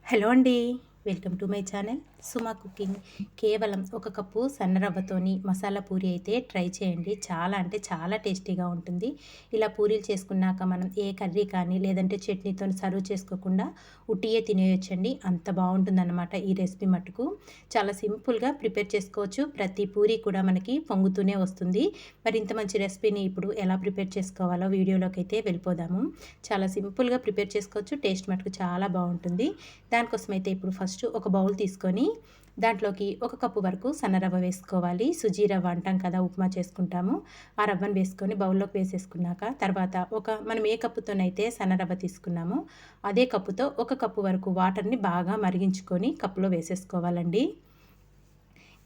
Hello అండి. Welcome to my channel Suma cooking. కేవలం ఒక కప్పు సన్న రవ్వతోని మసాలా పూరి అయితే ట్రై చేయండి. చాలా అంటే చాలా టేస్టీగా ఉంటుంది. ఇలా పూరీలు చేసుకున్నాక మనం ఏ కర్రీ కానీ లేదంటే చట్నీతోని సర్వ్ చేసుకోకుండా ఉట్టియే తినేయొచ్చండి. అంత బాగుంటుందన్నమాట ఈ రెసిపీ మట్టుకు. చాలా సింపుల్గా ప్రిపేర్ చేసుకోవచ్చు. ప్రతి పూరి కూడా మనకి పొంగుతూనే వస్తుంది. మరి ఇంత మంచి రెసిపీని ఇప్పుడు ఎలా ప్రిపేర్ చేసుకోవాలో వీడియోలోకి అయితే వెళ్ళిపోదాము. చాలా సింపుల్గా ప్రిపేర్ చేసుకోవచ్చు. టేస్ట్ మటుకు చాలా బాగుంటుంది. దానికోసం అయితే ఇప్పుడు ఫస్ట్ ఒక బౌల్ తీసుకొని దాంట్లోకి ఒక కప్పు వరకు సన్న రవ్వ వేసుకోవాలి. సుజీ రవ్వ అంటాం కదా, ఉప్మా చేసుకుంటాము. ఆ రవ్వను వేసుకొని బౌల్లోకి వేసేసుకున్నాక తర్వాత మనం ఏ కప్పుతోనైతే సన్న రవ్వ తీసుకున్నామో అదే కప్పుతో ఒక కప్పు వరకు వాటర్ని బాగా మరిగించుకొని కప్పులో వేసేసుకోవాలండి.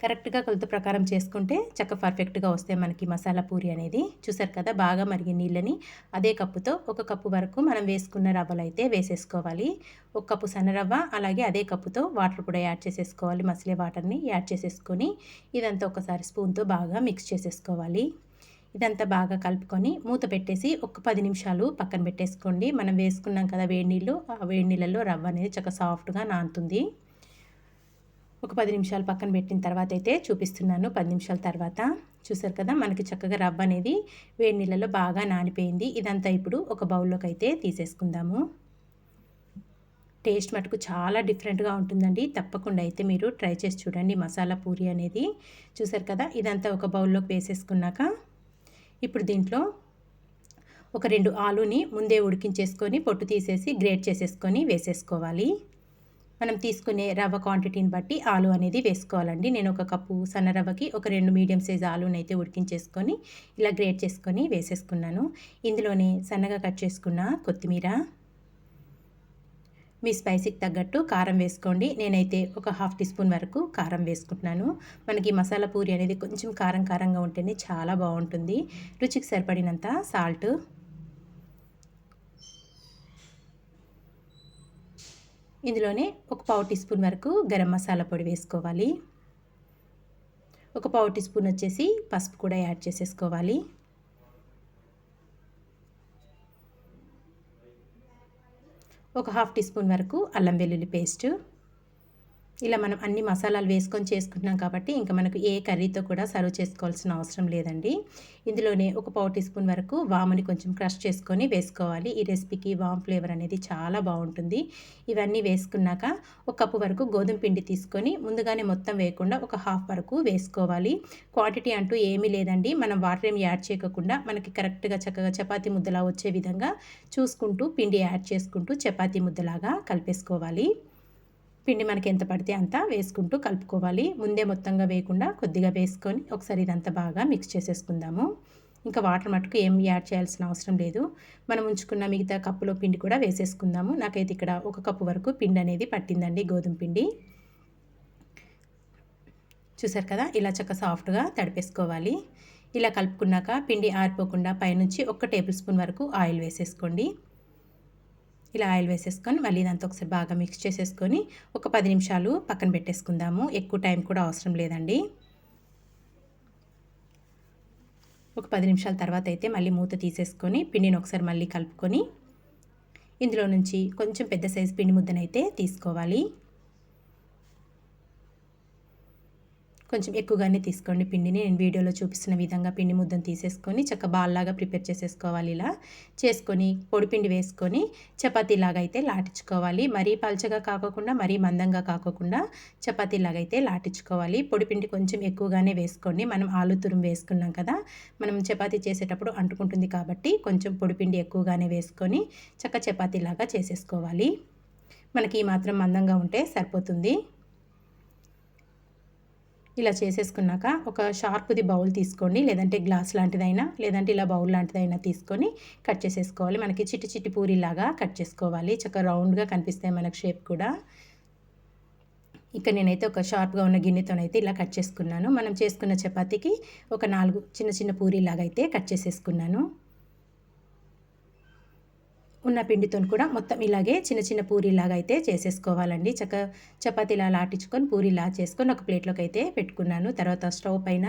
కరెక్ట్‌గా కొలత ప్రకారం చేసుకుంటే పర్ఫెక్ట్‌గా వస్తాయి మనకి మసాలా పూరి అనేది. చూసారు కదా, బాగా మరిగిన నీళ్ళని అదే కప్పుతో ఒక కప్పు వరకు మనం వేసుకున్న రవ్వలైతే వేసేసుకోవాలి. ఒక కప్పు సన్న రవ్వ, అలాగే అదే కప్పుతో వాటర్ కూడా యాడ్ చేసేసుకోవాలి. మసిలే వాటర్‌ని యాడ్ చేసేసుకొని ఇదంతా ఒకసారి స్పూన్‌తో బాగా మిక్స్ చేసేసుకోవాలి. ఇదంతా బాగా కలుపుకొని మూత పెట్టేసి ఒక 10 నిమిషాలు పక్కన పెట్టేసుకోండి. మనం వేసుకున్నాం కదా వేడి నీళ్ళు, ఆ వేడి నీళ్ళల్లో రవ్వ అనేది సాఫ్ట్‌గా నానుతుంది. ఒక 10 నిమిషాలు పక్కన పెట్టిన తర్వాత అయితే చూపిస్తున్నాను. 10 నిమిషాల తర్వాత చూసారు కదా, మనకి చక్కగా రవ్వ అనేది వేడి నీళ్ళలో బాగా నానిపోయింది. ఇదంతా ఇప్పుడు ఒక బౌల్లోకి అయితే తీసేసుకుందాము. టేస్ట్ మటుకు చాలా డిఫరెంట్‌గా ఉంటుందండి. తప్పకుండా అయితే మీరు ట్రై చేసి చూడండి మసాలా పూరి అనేది. చూసారు కదా, ఇదంతా ఒక బౌల్లోకి వేసేసుకున్నాక ఇప్పుడు దీంట్లో ఒక 2 ఆలూని ముందే ఉడికించేసుకొని పొట్టు తీసేసి గ్రేట్ చేసేసుకొని వేసేసుకోవాలి. మనం తీసుకునే రవ్వ క్వాంటిటీని బట్టి ఆలు అనేది వేసుకోవాలండి. నేను ఒక కప్పు సన్న రవ్వకి ఒక 2 మీడియం సైజ్ ఆలునైతే ఉడికించేసుకొని ఇలా గ్రేట్ చేసుకొని వేసేసుకున్నాను. ఇందులోనే సన్నగా కట్ చేసుకున్న కొత్తిమీర, మీ స్పైసీకి తగ్గట్టు కారం వేసుకోండి. నేనైతే ఒక హాఫ్ టీ స్పూన్ వరకు కారం వేసుకుంటున్నాను. మనకి మసాలా పూరి అనేది కొంచెం కారం కారంగా ఉంటేనే చాలా బాగుంటుంది. రుచికి సరిపడినంత సాల్ట్, ఇందులోనే ఒక పావు టీ స్పూన్ వరకు గరం మసాలా పొడి వేసుకోవాలి. ఒక పావు టీ స్పూన్ వచ్చేసి పసుపు కూడా యాడ్ చేసేసుకోవాలి. ఒక హాఫ్ టీ స్పూన్ వరకు అల్లం వెల్లుల్లి పేస్టు. ఇలా మనం అన్ని మసాలాలు వేసుకొని చేసుకుంటున్నాం కాబట్టి ఇంకా మనకు ఏ కర్రీతో కూడా సర్వ్ చేసుకోవాల్సిన అవసరం లేదండి. ఇందులోనే ఒక పావు టీ స్పూన్ వరకు వాముని కొంచెం క్రష్ చేసుకొని వేసుకోవాలి. ఈ రెసిపీకి వామ్ ఫ్లేవర్ అనేది చాలా బాగుంటుంది. ఇవన్నీ వేసుకున్నాక ఒక కప్పు వరకు గోధుమ పిండి తీసుకొని ముందుగానే మొత్తం వేయకుండా ఒక హాఫ్ వరకు వేసుకోవాలి. క్వాంటిటీ అంటూ ఏమీ లేదండి. మనం వాటర్ ఏమి యాడ్ చేయకుండా మనకి కరెక్ట్‌గా చక్కగా చపాతీ ముద్దలా వచ్చే విధంగా చూసుకుంటూ పిండి యాడ్ చేసుకుంటూ చపాతీ ముద్దలాగా కలిపేసుకోవాలి. పిండి మనకి ఎంత పడితే అంత వేసుకుంటూ కలుపుకోవాలి. ముందే మొత్తంగా వేయకుండా కొద్దిగా వేసుకొని ఒకసారి ఇదంతా బాగా మిక్స్ చేసేసుకుందాము. ఇంకా వాటర్ మటుకు ఏం యాడ్ చేయాల్సిన అవసరం లేదు. మనం ఉంచుకున్న మిగతా కప్పులో పిండి కూడా వేసేసుకుందాము. నాకైతే ఇక్కడ ఒక కప్పు వరకు పిండి అనేది పట్టిందండి, గోధుమ పిండి. చూసారు కదా, ఇలా సాఫ్ట్‌గా తడిపేసుకోవాలి. ఇలా కలుపుకున్నాక పిండి ఆరిపోకుండా పైనుంచి ఒక టేబుల్ స్పూన్ వరకు ఆయిల్ వేసేసుకోండి. ఇలా ఆయిల్ వేసేసుకొని మళ్ళీ ఇదంతా ఒకసారి బాగా మిక్స్ చేసేసుకొని ఒక 10 నిమిషాలు పక్కన పెట్టేసుకుందాము. ఎక్కువ టైం కూడా అవసరం లేదండి. ఒక 10 నిమిషాల తర్వాత అయితే మళ్ళీ మూత తీసేసుకొని పిండిని ఒకసారి మళ్ళీ కలుపుకొని ఇందులో నుంచి కొంచెం పెద్ద సైజు పిండి ముద్దనైతే తీసుకోవాలి. కొంచెం ఎక్కువగానే తీసుకోండి పిండిని. నేను వీడియోలో చూపిస్తున్న విధంగా పిండి ముద్దను తీసేసుకొని బాల్లాగా ప్రిపేర్ చేసేసుకోవాలి. ఇలా చేసుకొని పొడిపిండి వేసుకొని చపాతీలాగా అయితే లాటించుకోవాలి. మరీ పల్చగా కాకోకుండా మరీ మందంగా కాకోకుండా చపాతీలాగా అయితే లాటించుకోవాలి. పొడిపిండి కొంచెం ఎక్కువగానే వేసుకోండి. మనం ఆలు తురుము వేసుకున్నాం కదా, మనం చపాతీ చేసేటప్పుడు అంటుకుంటుంది కాబట్టి కొంచెం పొడిపిండి ఎక్కువగానే వేసుకొని చపాతీలాగా చేసేసుకోవాలి. మనకి ఈ మాత్రం మందంగా ఉంటే సరిపోతుంది. ఇలా చేసేసుకున్నాక ఒక షార్ప్‌ది బౌల్ తీసుకోండి. లేదంటే గ్లాస్ లాంటిదైనా, లేదంటే ఇలా బౌల్ లాంటిదైనా తీసుకొని కట్ చేసేసుకోవాలి. మనకి చిట్టి చిట్టి పూరీలాగా కట్ చేసుకోవాలి. రౌండ్‌గా కనిపిస్తాయి మనకు షేప్ కూడా. ఇక్కడ నేనైతే ఒక షార్ప్‌గా ఉన్న గిన్నెతోనైతే ఇలా కట్ చేసుకున్నాను. మనం చేసుకున్న చపాతీకి ఒక 4 చిన్న చిన్న పూరీలాగా అయితే కట్ చేసేసుకున్నాను. ఉన్న పిండితోని కూడా మొత్తం ఇలాగే చిన్న చిన్న పూరీలాగా అయితే చేసేసుకోవాలండి. చపాతీలా లాటించుకొని పూరీలా చేసుకొని ఒక ప్లేట్లోకి అయితే పెట్టుకున్నాను. తర్వాత స్టవ్ పైన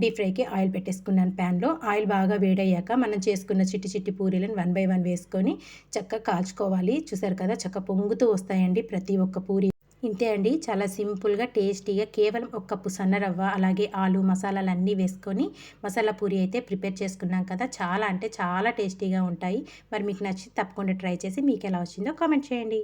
డీప్ ఫ్రైకి ఆయిల్ పెట్టేసుకున్నాను ప్యాన్లో. ఆయిల్ బాగా వేడయ్యాక మనం చేసుకున్న చిట్టి చిట్టి పూరీలను 1 బై 1 వేసుకొని చక్కగా కాల్చుకోవాలి. చూసారు కదా, చక్కగా పొంగుతూ వస్తాయండి ప్రతి ఒక్క పూరి. ఇంతే అండి, చాలా సింపుల్గా టేస్టీగా కేవలం ఒక కప్పు సన్న రవ్వ అలాగే ఆలు మసాలాలన్నీ వేసుకొని మసాలా పూరి అయితే ప్రిపేర్ చేసుకున్నాం కదా. చాలా అంటే చాలా టేస్టీగా ఉంటాయి. మరి మీకు నచ్చి తప్పకుండా ట్రై చేసి మీకు ఎలా వచ్చిందో కామెంట్ చేయండి.